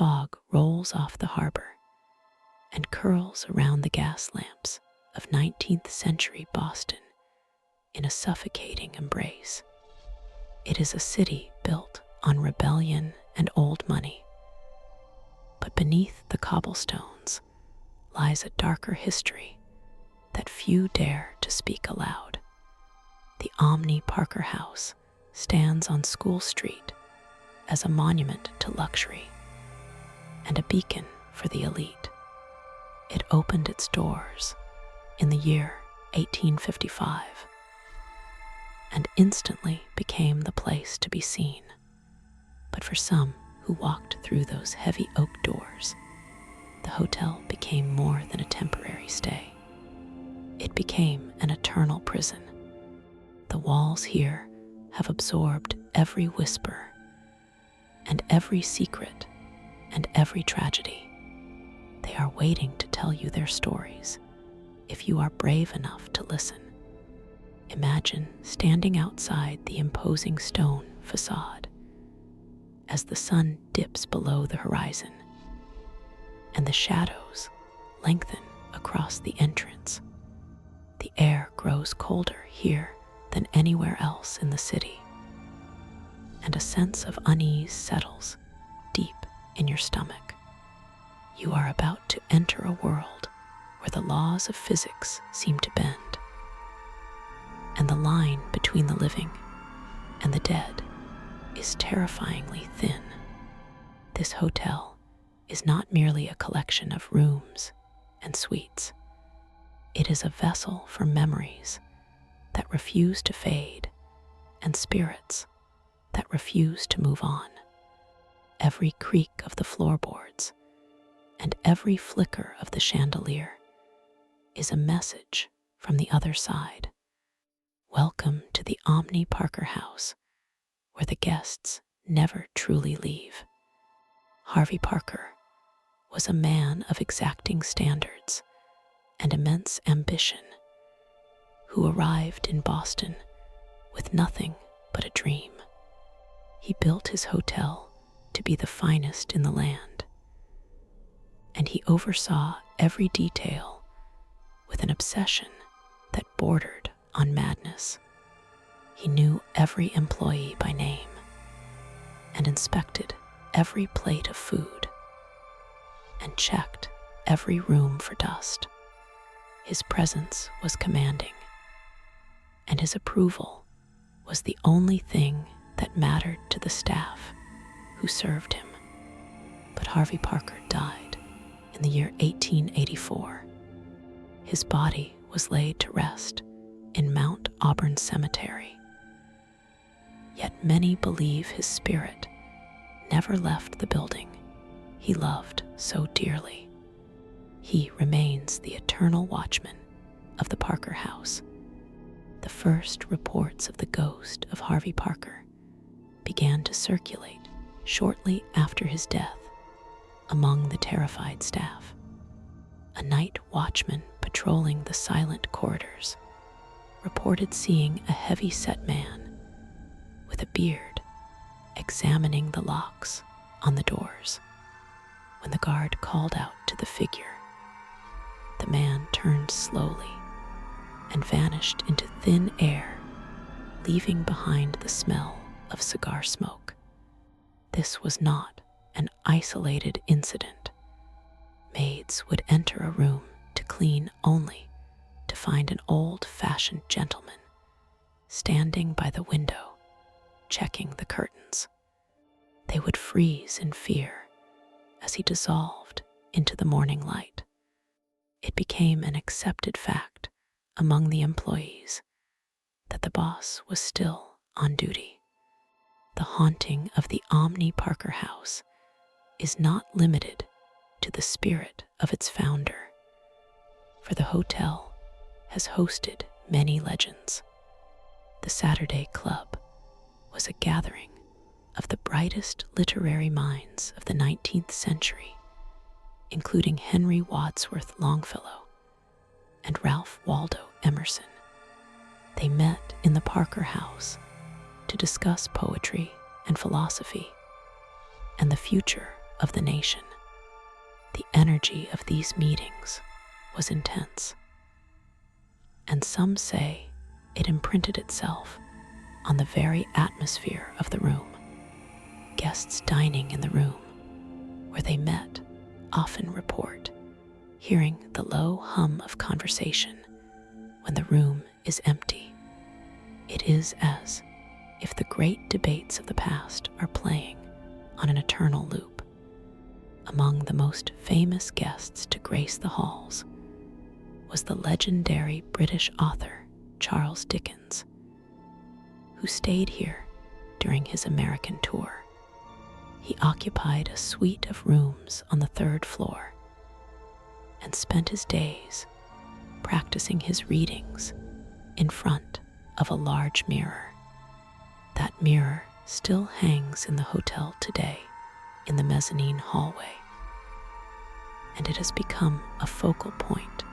fog rolls off the harbor and curls around the gas lamps of 19th century Boston in a suffocating embrace. It is a city built on rebellion and old money. But beneath the cobblestones lies a darker history that few dare to speak aloud. The Omni Parker House stands on School Street as a monument to luxury and a beacon for the elite. It opened its doors in the year 1855 and instantly became the place to be seen. But for some who walked through those heavy oak doors, the hotel became more than a temporary stay. It became an eternal prison. The walls here have absorbed every whisper and every secret and every tragedy. They are waiting to tell you their stories if you are brave enough to listen. Imagine standing outside the imposing stone facade as the sun dips below the horizon and the shadows lengthen across the entrance. The air grows colder here than anywhere else in the city, and a sense of unease settles deep in your stomach. You are about to enter a world where the laws of physics seem to bend, and the line between the living and the dead is terrifyingly thin. This hotel is not merely a collection of rooms and suites. It is a vessel for memories that refuse to fade and spirits that refuse to move on. Every creak of the floorboards and every flicker of the chandelier is a message from the other side. Welcome to the Omni Parker House, where the guests never truly leave. Harvey Parker was a man of exacting standards and immense ambition who arrived in Boston with nothing but a dream. He built his hotel to be the finest in the land, and he oversaw every detail with an obsession that bordered on madness. He knew every employee by name and inspected every plate of food and checked every room for dust. His presence was commanding, and his approval was the only thing that mattered to the staff who served him. But Harvey Parker died in the year 1884. His body was laid to rest in Mount Auburn Cemetery. Yet many believe his spirit never left the building he loved so dearly. He remains the eternal watchman of the Parker House. The first reports of the ghost of Harvey Parker began to circulate shortly after his death among the terrified staff. A night watchman patrolling the silent corridors reported seeing a heavy-set man with a beard examining the locks on the doors. When the guard called out to the figure, the man turned slowly and vanished into thin air, leaving behind the smell of cigar smoke. This was not an isolated incident. Maids would enter a room to clean only to find an old-fashioned gentleman standing by the window, checking the curtains. They would freeze in fear as he dissolved into the morning light. It became an accepted fact among the employees that the boss was still on duty. The haunting of the Omni Parker House is not limited to the spirit of its founder, for the hotel has hosted many legends. The Saturday Club was a gathering of the brightest literary minds of the 19th century, including Henry Wadsworth Longfellow and Ralph Waldo Emerson. They met in the Parker House to discuss poetry and philosophy and the future of the nation. The energy of these meetings was intense, and some say it imprinted itself on the very atmosphere of the room. Guests dining in the room where they met often report hearing the low hum of conversation when the room is empty. It is as if the great debates of the past are playing on an eternal loop. Among the most famous guests to grace the halls was the legendary British author Charles Dickens, who stayed here during his American tour. He occupied a suite of rooms on the 3rd floor and spent his days practicing his readings in front of a large mirror. That mirror still hangs in the hotel today in the mezzanine hallway, and it has become a focal point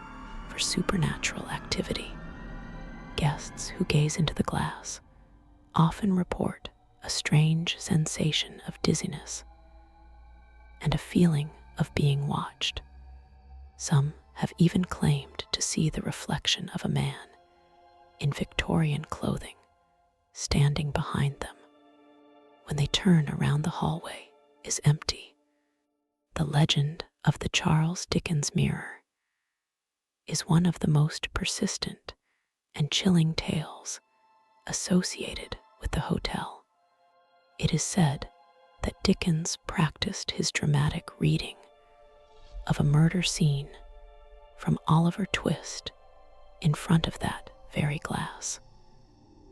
for supernatural activity. Guests who gaze into the glass often report a strange sensation of dizziness and a feeling of being watched. Some have even claimed to see the reflection of a man in Victorian clothing standing behind them. When they turn around, the hallway is empty. The legend of the Charles Dickens mirror is one of the most persistent and chilling tales associated with the hotel. It is said that Dickens practiced his dramatic reading of a murder scene from Oliver Twist in front of that very glass.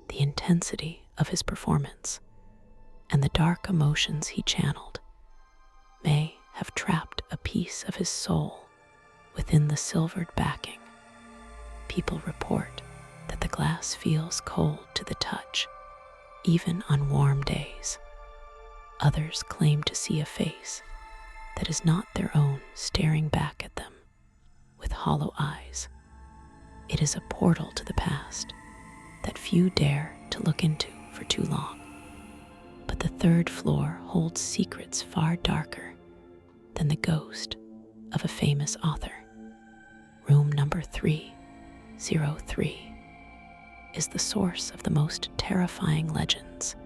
The intensity of his performance and the dark emotions he channeled may have trapped a piece of his soul within the silvered backing. People report that the glass feels cold to the touch, even on warm days. Others claim to see a face that is not their own staring back at them with hollow eyes. It is a portal to the past that few dare to look into for too long. But the 3rd floor holds secrets far darker than the ghost of a famous author. Room number 303 is the source of the most terrifying legends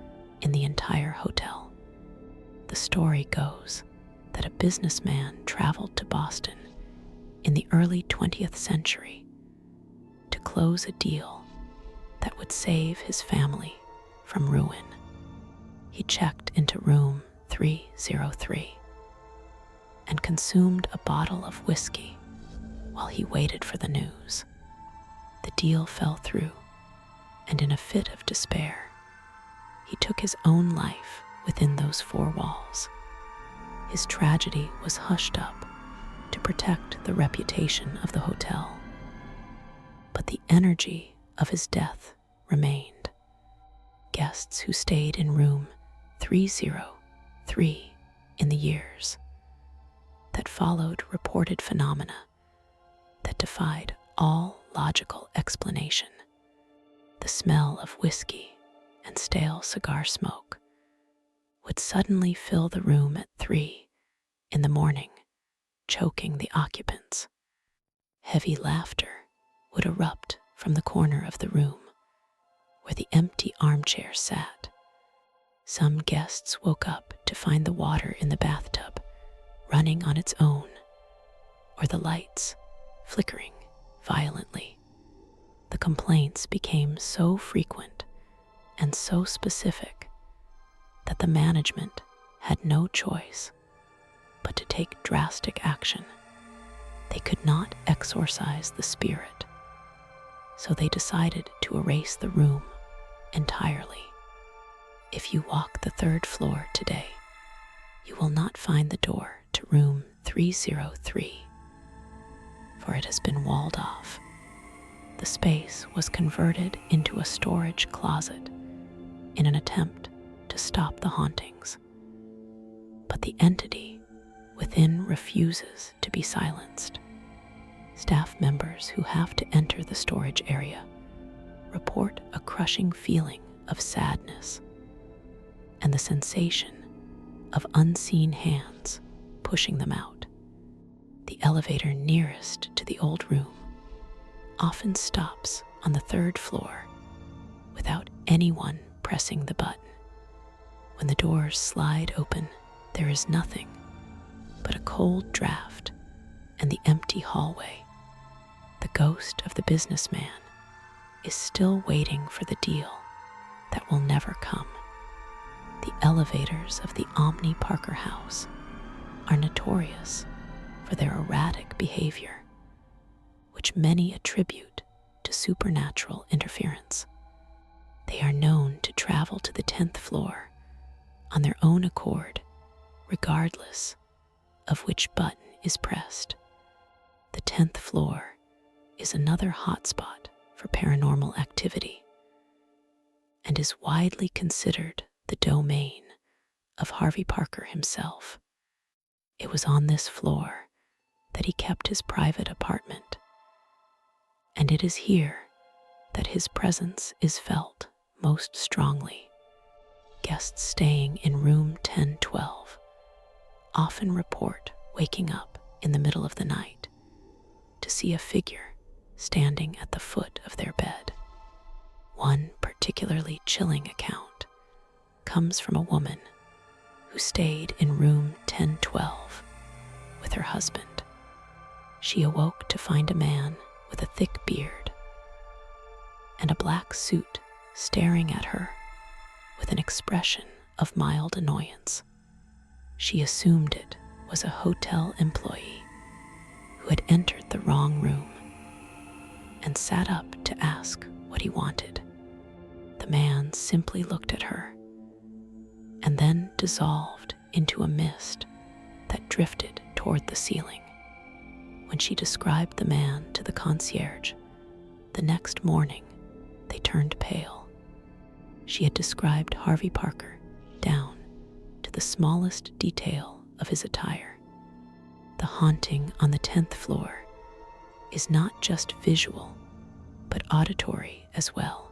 in the entire hotel. The story goes that a businessman traveled to Boston in the early 20th century to close a deal that would save his family from ruin. He checked into room 303 and consumed a bottle of whiskey while he waited for the news. The deal fell through, and in a fit of despair, he took his own life within those 4 walls. His tragedy was hushed up to protect the reputation of the hotel, but the energy of his death remained. Guests who stayed in room 303 in the years that followed reported phenomena that defied all logical explanation. The smell of whiskey and stale cigar smoke would suddenly fill the room at 3 in the morning, choking the occupants. Heavy laughter would erupt from the corner of the room where the empty armchair sat. Some guests woke up to find the water in the bathtub running on its own, or the lights flickering violently. The complaints became so frequent and so specific that the management had no choice but to take drastic action. They could not exorcise the spirit, so they decided to erase the room entirely. If you walk the 3rd floor today, you will not find the door to room 303, for it has been walled off. The space was converted into a storage closet in an attempt to stop the hauntings. But the entity within refuses to be silenced. Staff members who have to enter the storage area report a crushing feeling of sadness and the sensation of unseen hands pushing them out. The elevator nearest to the old room often stops on the third floor without anyone pressing the button. When the doors slide open, there is nothing but a cold draft and the empty hallway. The ghost of the businessman is still waiting for the deal that will never come. The elevators of the Omni Parker House are notorious for their erratic behavior, which many attribute to supernatural interference. They are known to travel to the 10th floor on their own accord, regardless of which button is pressed. The 10th floor is another hotspot for paranormal activity and is widely considered the domain of Harvey Parker himself. It was on this floor that he kept his private apartment, and it is here that his presence is felt most strongly. Guests staying in room 1012 often report waking up in the middle of the night to see a figure standing at the foot of their bed. One particularly chilling account comes from a woman who stayed in room 1012 with her husband. She awoke to find a man with a thick beard and a black suit staring at her with an expression of mild annoyance. She assumed it was a hotel employee who had entered the wrong room and sat up to ask what he wanted. The man simply looked at her and then dissolved into a mist that drifted toward the ceiling. When she described the man to the concierge, the next morning they turned pale. She had described Harvey Parker down to the smallest detail of his attire. The haunting on the 10th floor is not just visual, but auditory as well.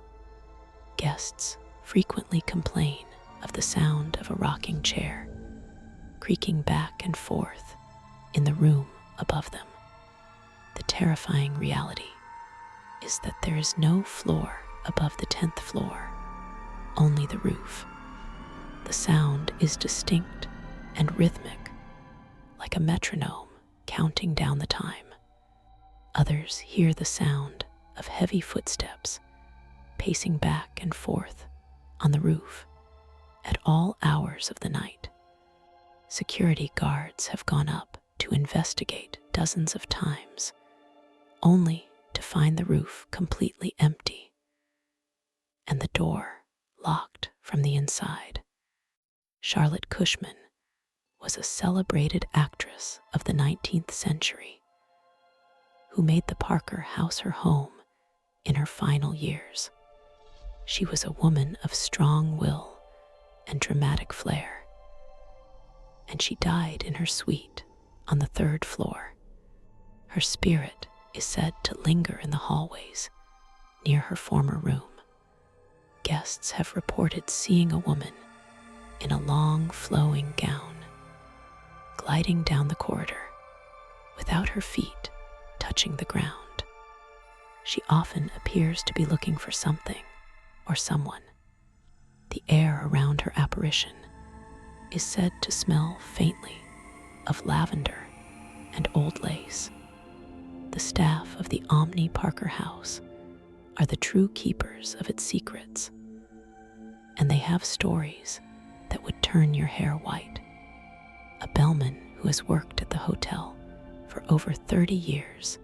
Guests frequently complain of the sound of a rocking chair creaking back and forth in the room above them. The terrifying reality is that there is no floor above the 10th floor, only the roof. The sound is distinct and rhythmic, like a metronome counting down the time. Others hear the sound of heavy footsteps pacing back and forth on the roof at all hours of the night. Security guards have gone up to investigate dozens of times, only to find the roof completely empty and the door locked from the inside. Charlotte Cushman was a celebrated actress of the 19th century who made the Parker house her home in her final years. She was a woman of strong will and dramatic flair, and she died in her suite on the 3rd floor. Her spirit is said to linger in the hallways near her former room. Guests have reported seeing a woman in a long, flowing gown gliding down the corridor without her feet touching the ground. She often appears to be looking for something or someone. The air around her apparition is said to smell faintly of lavender and old lace. The staff of the Omni Parker House are the true keepers of its secrets, and they have stories that would turn your hair white. A bellman who has worked at the hotel for over 30 years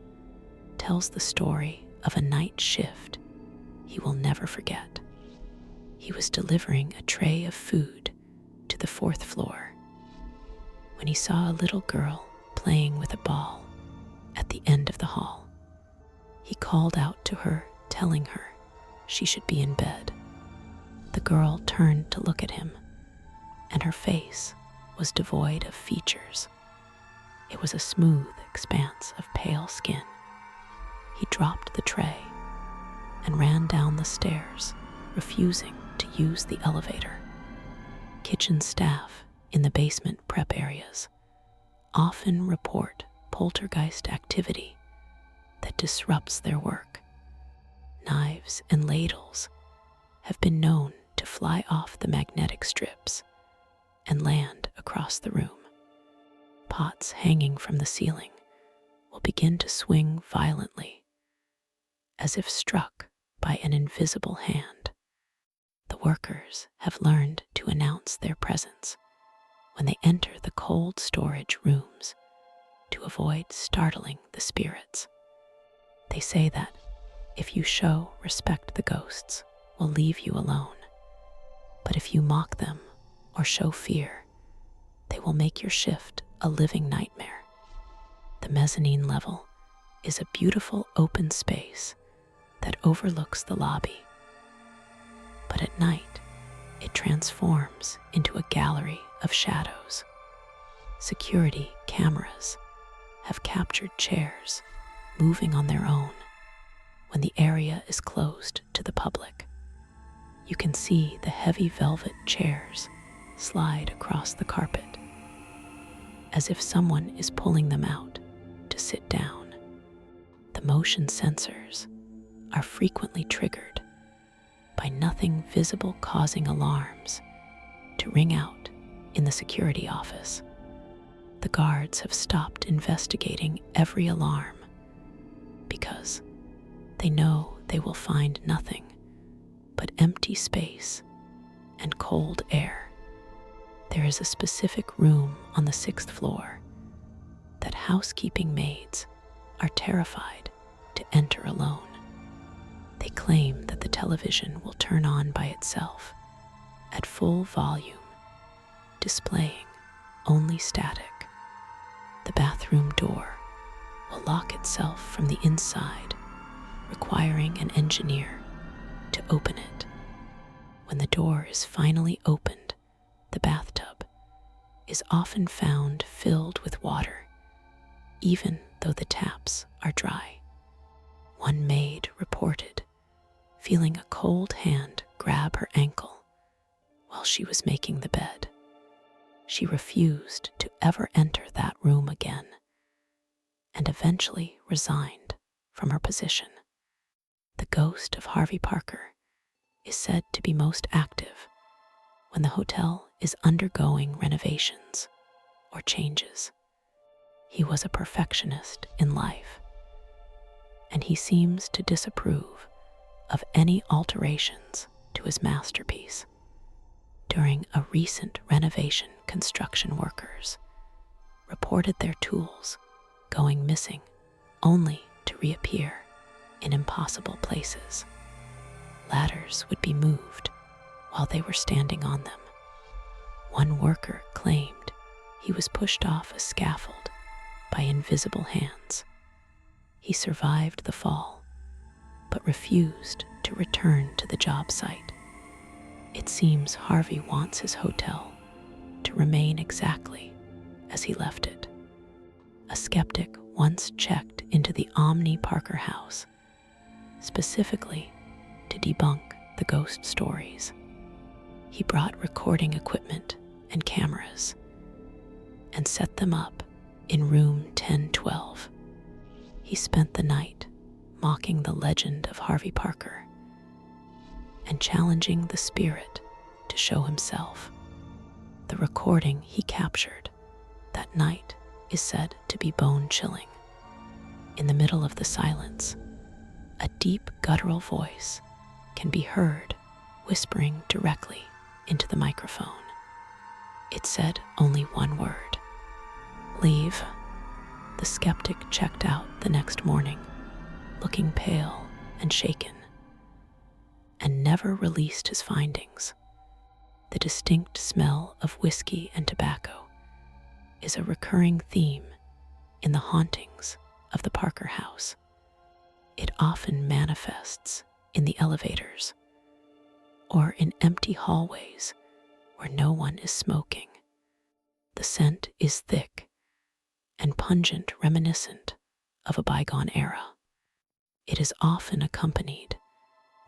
tells the story of a night shift he will never forget. He was delivering a tray of food to the 4th floor when he saw a little girl playing with a ball at the end of the hall. He called out to her, telling her she should be in bed. The girl turned to look at him, and her face was devoid of features. It was a smooth expanse of pale skin. He dropped the tray and ran down the stairs, refusing to use the elevator. Kitchen staff in the basement prep areas often report poltergeist activity that disrupts their work. Knives and ladles have been known to fly off the magnetic strips and land across the room. Pots hanging from the ceiling will begin to swing violently, as if struck by an invisible hand. The workers have learned to announce their presence when they enter the cold storage rooms to avoid startling the spirits. They say that if you show respect, the ghosts will leave you alone. But if you mock them or show fear, they will make your shift a living nightmare. The mezzanine level is a beautiful open space that overlooks the lobby. But at night, it transforms into a gallery of shadows. Security cameras have captured chairs moving on their own when the area is closed to the public. You can see the heavy velvet chairs slide across the carpet, as if someone is pulling them out to sit down. The motion sensors are frequently triggered by nothing visible, causing alarms to ring out in the security office. The guards have stopped investigating every alarm because they know they will find nothing but empty space and cold air. There is a specific room on the 6th floor that housekeeping maids are terrified to enter alone. They claim that the television will turn on by itself at full volume, displaying only static. The bathroom door will lock itself from the inside, requiring an engineer to open it. When the door is finally opened, the bathtub is often found filled with water, even though the taps are dry. One maid reported feeling a cold hand grab her ankle while she was making the bed. She refused to ever enter that room again and eventually resigned from her position. The ghost of Harvey Parker is said to be most active when the hotel is undergoing renovations or changes. He was a perfectionist in life, and he seems to disapprove of any alterations to his masterpiece. During a recent renovation, construction workers reported their tools going missing, only to reappear in impossible places. Ladders would be moved while they were standing on them. One worker claimed he was pushed off a scaffold by invisible hands. He survived the fall, but refused to return to the job site. It seems Harvey wants his hotel to remain exactly as he left it. A skeptic once checked into the Omni Parker House, specifically to debunk the ghost stories. He brought recording equipment and cameras and set them up in room 1012. He spent the night mocking the legend of Harvey Parker and challenging the spirit to show himself. The recording he captured that night is said to be bone-chilling. In the middle of the silence, a deep guttural voice can be heard whispering directly into the microphone. It said only one word: "Leave." The skeptic checked out the next morning, looking pale and shaken, and never released his findings. The distinct smell of whiskey and tobacco is a recurring theme in the hauntings of the Parker House. It often manifests in the elevators or in empty hallways where no one is smoking. The scent is thick and pungent, reminiscent of a bygone era. It is often accompanied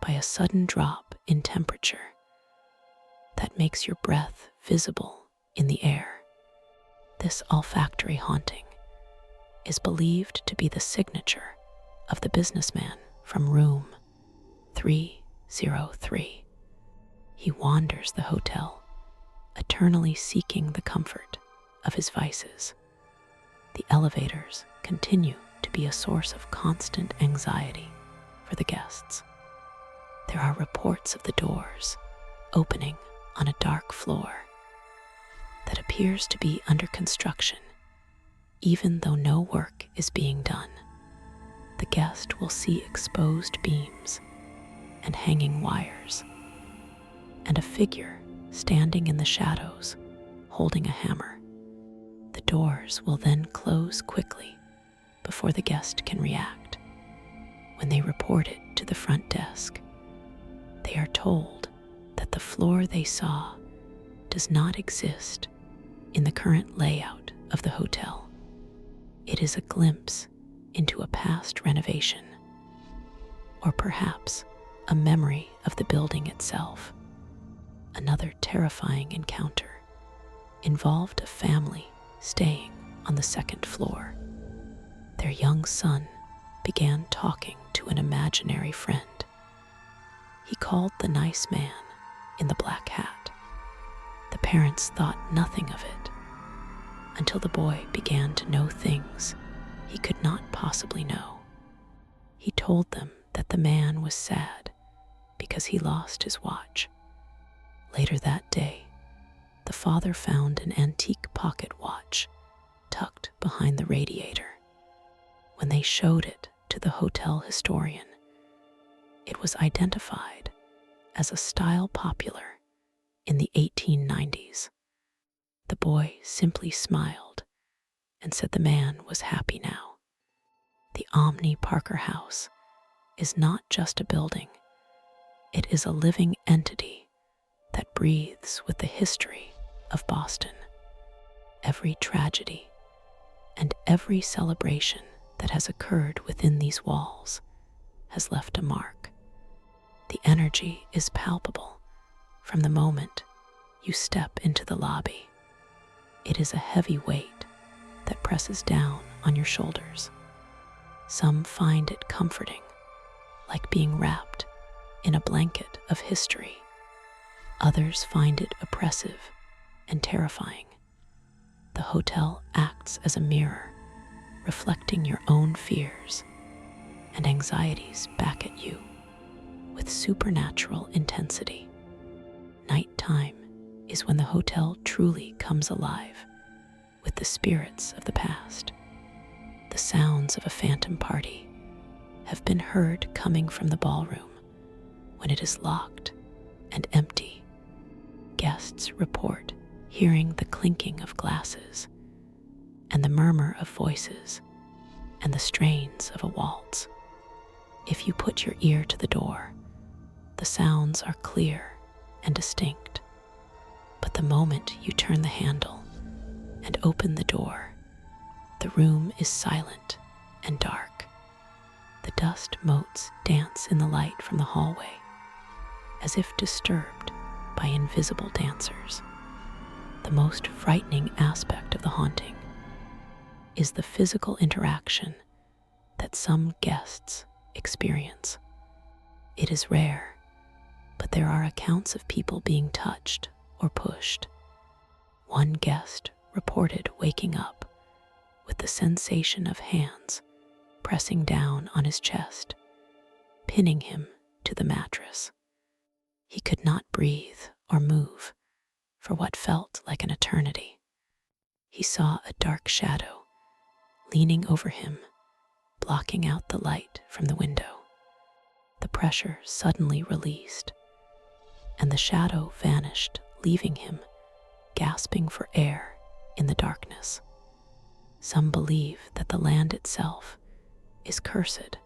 by a sudden drop in temperature that makes your breath visible in the air. This olfactory haunting is believed to be the signature of the businessman from room 303. He wanders the hotel, eternally seeking the comfort of his vices. The elevators continue to be a source of constant anxiety for the guests. There are reports of the doors opening on a dark floor that appears to be under construction, even though no work is being done. The guest will see exposed beams and hanging wires, and a figure standing in the shadows holding a hammer. The doors will then close quickly before the guest can react. When they report it to the front desk, they are told that the floor they saw does not exist in the current layout of the hotel. It is a glimpse into a past renovation, or perhaps a memory of the building itself. Another terrifying encounter involved a family staying on the second floor. Their young son began talking to an imaginary friend. He called the nice man in the black hat. The parents thought nothing of it until the boy began to know things he could not possibly know. He told them that the man was sad because he lost his watch. Later that day, the father found an antique pocket watch tucked behind the radiator. When they showed it to the hotel historian, it was identified as a style popular in the 1890s. The boy simply smiled and said the man was happy now. The Omni Parker House is not just a building, it is a living entity that breathes with the history of Boston. Every tragedy and every celebration that has occurred within these walls has left a mark. The energy is palpable from the moment you step into the lobby. It is a heavy weight that presses down on your shoulders. Some find it comforting, like being wrapped in a blanket of history. Others find it oppressive and terrifying. The hotel acts as a mirror, reflecting your own fears and anxieties back at you with supernatural intensity. Nighttime is when the hotel truly comes alive with the spirits of the past. The sounds of a phantom party have been heard coming from the ballroom when it is locked and empty. Guests report hearing the clinking of glasses and the murmur of voices and the strains of a waltz. If you put your ear to the door, the sounds are clear and distinct. But the moment you turn the handle and open the door, the room is silent and dark. The dust motes dance in the light from the hallway, as if disturbed by invisible dancers. The most frightening aspect of the haunting is the physical interaction that some guests experience. It is rare, but there are accounts of people being touched or pushed. One guest reported waking up with the sensation of hands pressing down on his chest, pinning him to the mattress. He could not breathe or move for what felt like an eternity. He saw a dark shadow leaning over him, blocking out the light from the window. The pressure suddenly released, and the shadow vanished, leaving him gasping for air in the darkness. Some believe that the land itself is cursed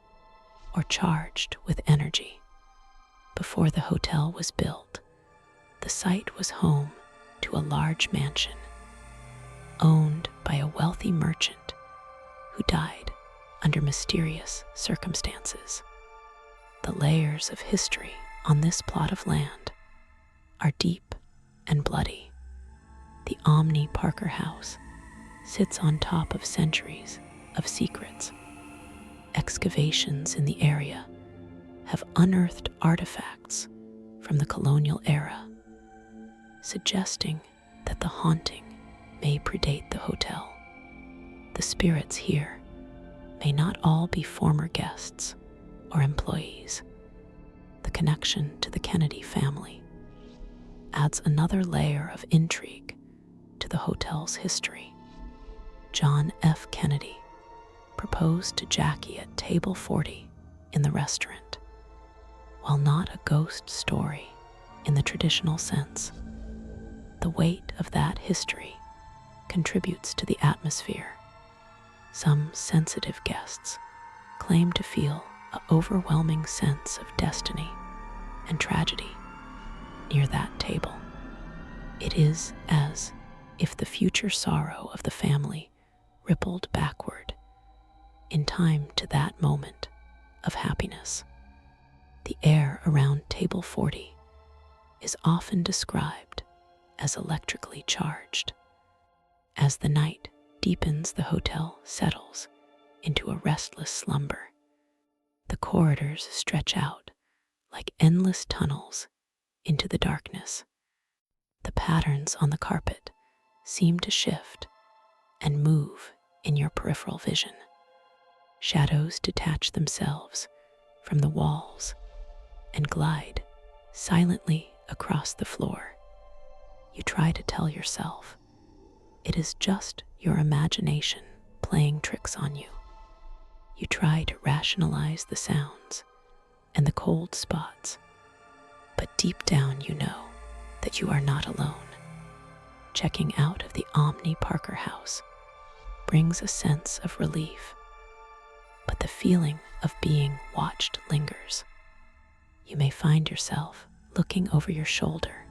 or charged with energy. Before the hotel was built, the site was home to a large mansion owned by a wealthy merchant who died under mysterious circumstances. The layers of history on this plot of land are deep and bloody. The Omni Parker House sits on top of centuries of secrets. Excavations in the area have unearthed artifacts from the colonial era, suggesting that the haunting may predate the hotel. The spirits here may not all be former guests or employees. The connection to the Kennedy family adds another layer of intrigue to the hotel's history. John F. Kennedy proposed to Jackie at table 40 in the restaurant. While not a ghost story in the traditional sense, the weight of that history contributes to the atmosphere. Some sensitive guests claim to feel an overwhelming sense of destiny and tragedy near that table. It is as if the future sorrow of the family rippled backward in time to that moment of happiness. The air around table 40 is often described as electrically charged. As the night deepens, the hotel settles into a restless slumber. The corridors stretch out like endless tunnels into the darkness. The patterns on the carpet seem to shift and move in your peripheral vision. Shadows detach themselves from the walls and glide silently across the floor. You try to tell yourself it is just your imagination playing tricks on you. You try to rationalize the sounds and the cold spots, but deep down you know that you are not alone. Checking out of the Omni Parker House brings a sense of relief, but the feeling of being watched lingers. You may find yourself looking over your shoulder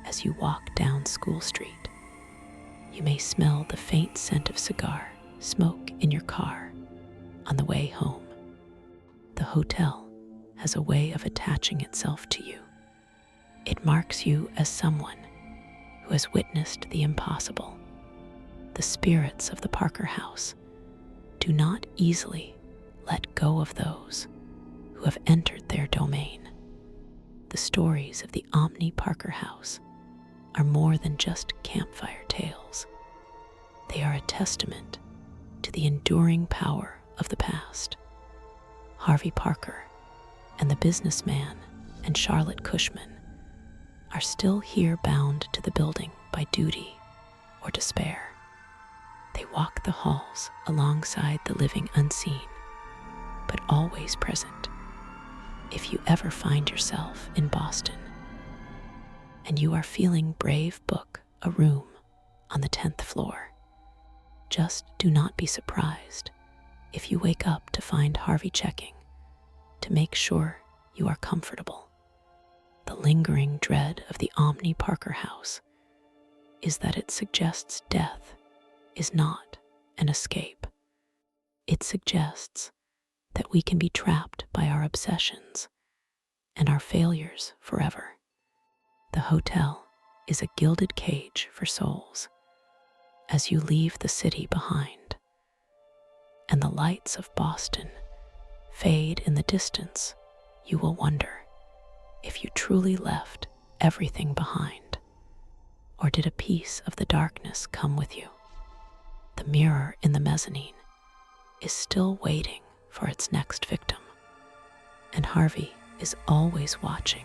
as you walk down School Street. You may smell the faint scent of cigar smoke in your car on the way home. The hotel has a way of attaching itself to you. It marks you as someone who has witnessed the impossible. The spirits of the Parker House do not easily let go of those who have entered their domain. The stories of the Omni Parker House are more than just campfire tales. They are a testament to the enduring power of the past. Harvey Parker and the businessman and Charlotte Cushman are still here, bound to the building by duty or despair. They walk the halls alongside the living unseen, but always present. If you ever find yourself in Boston and you are feeling brave, book a room on the 10th floor. Just do not be surprised if you wake up to find Harvey checking to make sure you are comfortable. The lingering dread of the Omni Parker House is that it suggests death is not an escape. It suggests that we can be trapped by our obsessions and our failures forever. The hotel is a gilded cage for souls. As you leave the city behind and the lights of Boston fade in the distance, you will wonder if you truly left everything behind, or did a piece of the darkness come with you? The mirror in the mezzanine is still waiting for its next victim, and Harvey is always watching